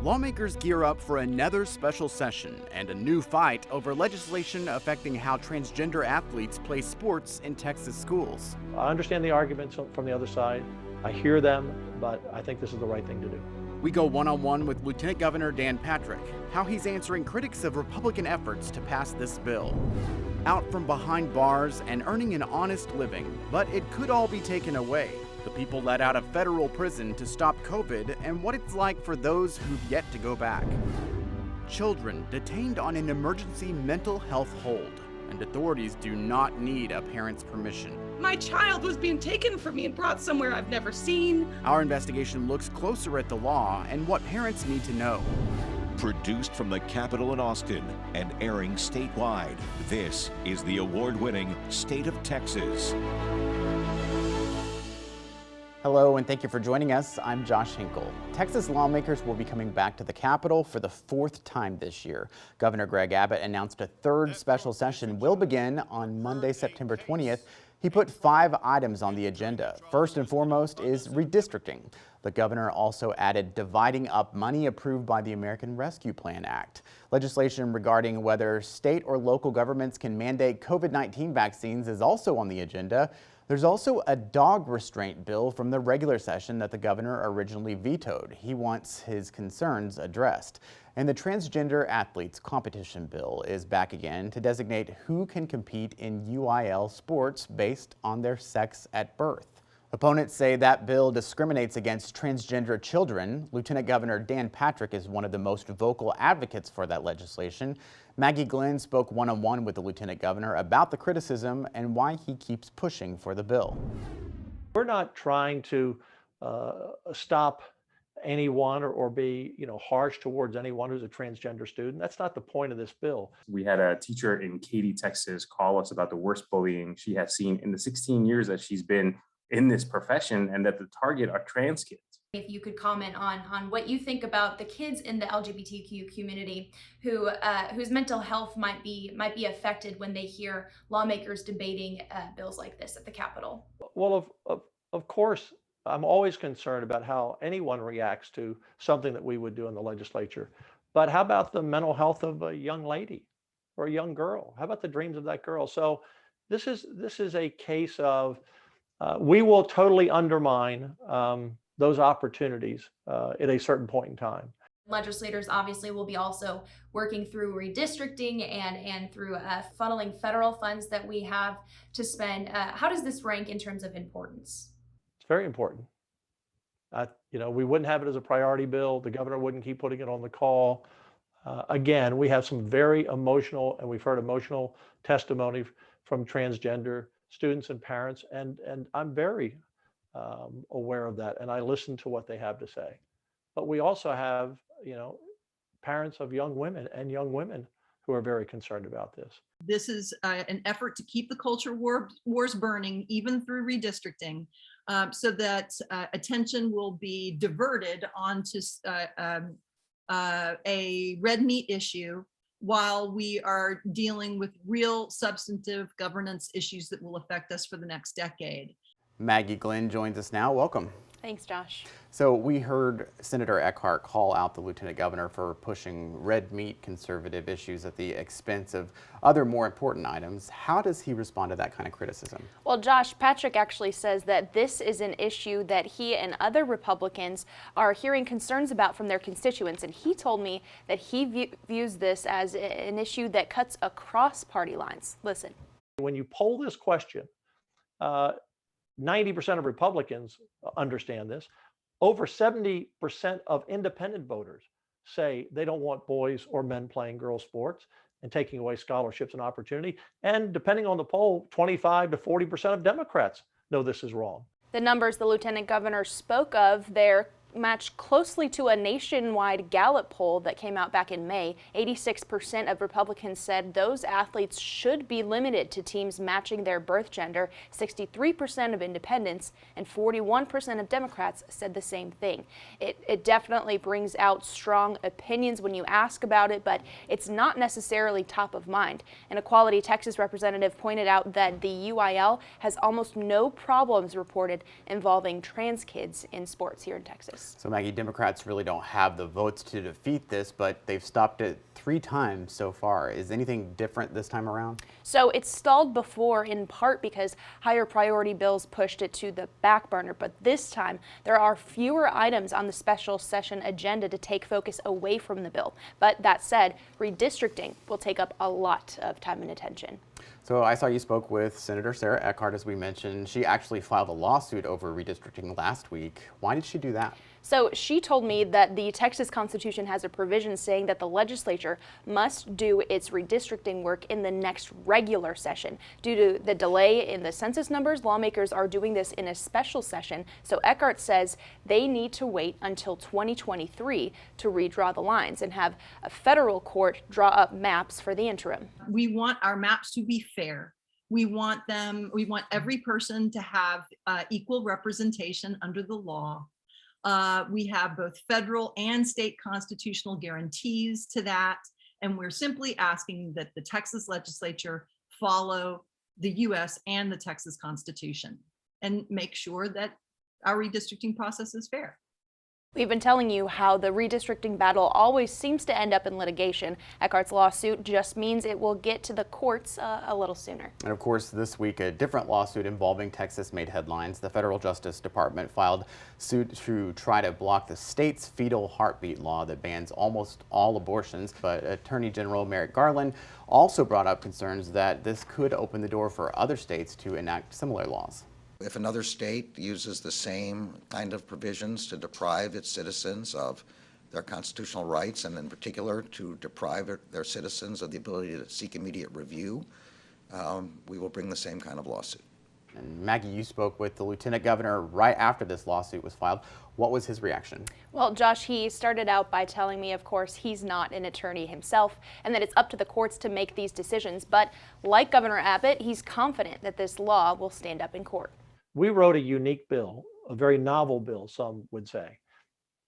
Lawmakers gear up for another special session and a new fight over legislation affecting how transgender athletes play sports in Texas schools. I understand the arguments from the other side. I hear them, but I think this is the right thing to do. We go one-on-one with Lieutenant Governor Dan Patrick, how he's answering critics of Republican efforts to pass this bill. Out from behind bars and earning an honest living, but it could all be taken away. The people let out of federal prison to stop COVID and what it's like for those who've yet to go back. Children detained on an emergency mental health hold, and authorities do not need a parent's permission. My child was being taken from me and brought somewhere I've never seen. Our investigation looks closer at the law and what parents need to know. Produced from the Capitol in Austin and airing statewide, this is the award-winning State of Texas. Hello, and thank you for joining us. I'm Josh Hinkle. Texas lawmakers will be coming back to the Capitol for the fourth time this year. Governor Greg Abbott announced a third special session will begin on Monday, September 20th. He put 5 items on the agenda. First and foremost is redistricting. The governor also added dividing up money approved by the American Rescue Plan Act. Legislation regarding whether state or local governments can mandate COVID-19 vaccines is also on the agenda. There's also a dog restraint bill from the regular session that the governor originally vetoed. He wants his concerns addressed. And the transgender athletes competition bill is back again to designate who can compete in UIL sports based on their sex at birth. Opponents say that bill discriminates against transgender children. Lieutenant Governor Dan Patrick is one of the most vocal advocates for that legislation. Maggie Glenn spoke one-on-one with the Lieutenant Governor about the criticism and why he keeps pushing for the bill. We're not trying to stop anyone or be, harsh towards anyone who's a transgender student. That's not the point of this bill. We had a teacher in Katy, Texas, call us about the worst bullying she has seen in the 16 years that she's been in this profession, and that the target are trans kids. If you could comment on what you think about the kids in the LGBTQ community who whose mental health might be affected when they hear lawmakers debating bills like this at the Capitol. Well, of course, I'm always concerned about how anyone reacts to something that we would do in the legislature. But how about the mental health of a young lady or a young girl? How about the dreams of that girl? So this is a case of we will totally undermine those opportunities at a certain point in time. Legislators obviously will be also working through redistricting and through funneling federal funds that we have to spend. How does this rank in terms of importance? It's very important. We wouldn't have it as a priority bill. The governor wouldn't keep putting it on the call. Again, we have some very emotional, and we've heard emotional testimony from transgender students and parents, and I'm very aware of that, and I listen to what they have to say. But we also have, parents of young women who are very concerned about this. This is an effort to keep the culture wars burning, even through redistricting, so that attention will be diverted onto a red meat issue while we are dealing with real substantive governance issues that will affect us for the next decade. Maggie Glenn joins us now. Welcome. Thanks, Josh. So we heard Senator Eckhart call out the Lieutenant Governor for pushing red meat conservative issues at the expense of other more important items. How does he respond to that kind of criticism? Well, Josh, Patrick actually says that this is an issue that he and other Republicans are hearing concerns about from their constituents. And he told me that he views this as an issue that cuts across party lines. Listen. When you poll this question, 90% of Republicans understand this. Over 70% of independent voters say they don't want boys or men playing girls' sports and taking away scholarships and opportunity. And depending on the poll, 25 to 40% of Democrats know this is wrong. The numbers the Lieutenant Governor spoke of there match closely to a nationwide Gallup poll that came out back in May. 86% of Republicans said those athletes should be limited to teams matching their birth gender. 63% of independents and 41% of Democrats said the same thing. It definitely brings out strong opinions when you ask about it, but it's not necessarily top of mind. An Equality Texas representative pointed out that the UIL has almost no problems reported involving trans kids in sports here in Texas. So Maggie, Democrats really don't have the votes to defeat this, but they've stopped it 3 times so far. Is anything different this time around? So it stalled before in part because higher priority bills pushed it to the back burner, but this time there are fewer items on the special session agenda to take focus away from the bill. But that said, redistricting will take up a lot of time and attention. So I saw you spoke with Senator Sarah Eckhart, as we mentioned. She actually filed a lawsuit over redistricting last week. Why did she do that? So she told me that the Texas Constitution has a provision saying that the legislature must do its redistricting work in the next regular session. Due to the delay in the census numbers, lawmakers are doing this in a special session. So Eckhart says they need to wait until 2023 to redraw the lines and have a federal court draw up maps for the interim. We want our maps to be fair. We want every person to have equal representation under the law. We have both federal and state constitutional guarantees to that. And we're simply asking that the Texas legislature follow the US and the Texas Constitution and make sure that our redistricting process is fair. We've been telling you how the redistricting battle always seems to end up in litigation. Eckhart's lawsuit just means it will get to the courts a little sooner. And of course, this week, a different lawsuit involving Texas made headlines. The Federal Justice Department filed suit to try to block the state's fetal heartbeat law that bans almost all abortions. But Attorney General Merrick Garland also brought up concerns that this could open the door for other states to enact similar laws. If another state uses the same kind of provisions to deprive its citizens of their constitutional rights, and in particular to deprive their citizens of the ability to seek immediate review, we will bring the same kind of lawsuit. And Maggie, you spoke with the Lieutenant Governor right after this lawsuit was filed. What was his reaction? Well, Josh, he started out by telling me, of course, he's not an attorney himself and that it's up to the courts to make these decisions. But like Governor Abbott, he's confident that this law will stand up in court. We wrote a unique bill, a very novel bill, some would say.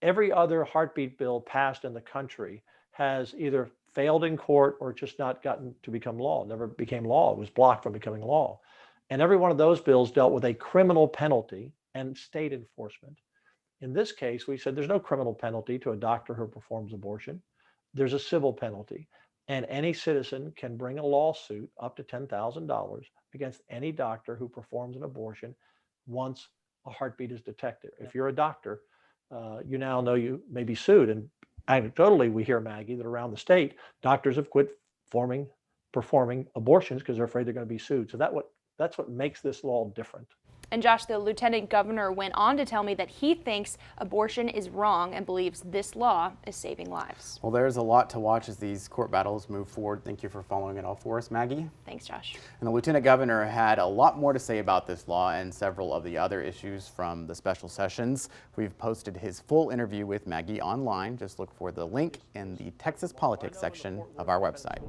Every other heartbeat bill passed in the country has either failed in court or just not gotten to become law, never became law. It was blocked from becoming law. And every one of those bills dealt with a criminal penalty and state enforcement. In this case, we said there's no criminal penalty to a doctor who performs abortion. There's a civil penalty. And any citizen can bring a lawsuit up to $10,000 against any doctor who performs an abortion once a heartbeat is detected. If you're a doctor, you now know you may be sued. And anecdotally, we hear, Maggie, that around the state, doctors have quit performing abortions because they're afraid they're going to be sued. So that's what makes this law different. And Josh, the Lieutenant Governor went on to tell me that he thinks abortion is wrong and believes this law is saving lives. Well, there's a lot to watch as these court battles move forward. Thank you for following it all for us, Maggie. Thanks, Josh. And the Lieutenant Governor had a lot more to say about this law and several of the other issues from the special sessions. We've posted his full interview with Maggie online. Just look for the link in the Texas Politics section of our website.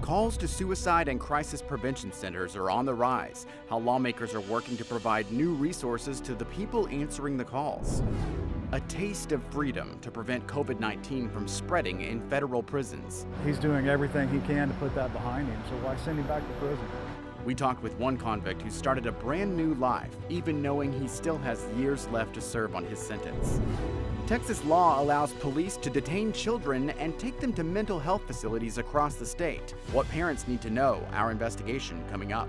Calls to suicide and crisis prevention centers are on the rise. How lawmakers are working to provide new resources to the people answering the calls. A taste of freedom to prevent COVID-19 from spreading in federal prisons. He's doing everything he can to put that behind him, so why send him back to prison? We talked with one convict who started a brand new life, even knowing he still has years left to serve on his sentence. Texas law allows police to detain children and take them to mental health facilities across the state. What parents need to know, our investigation coming up.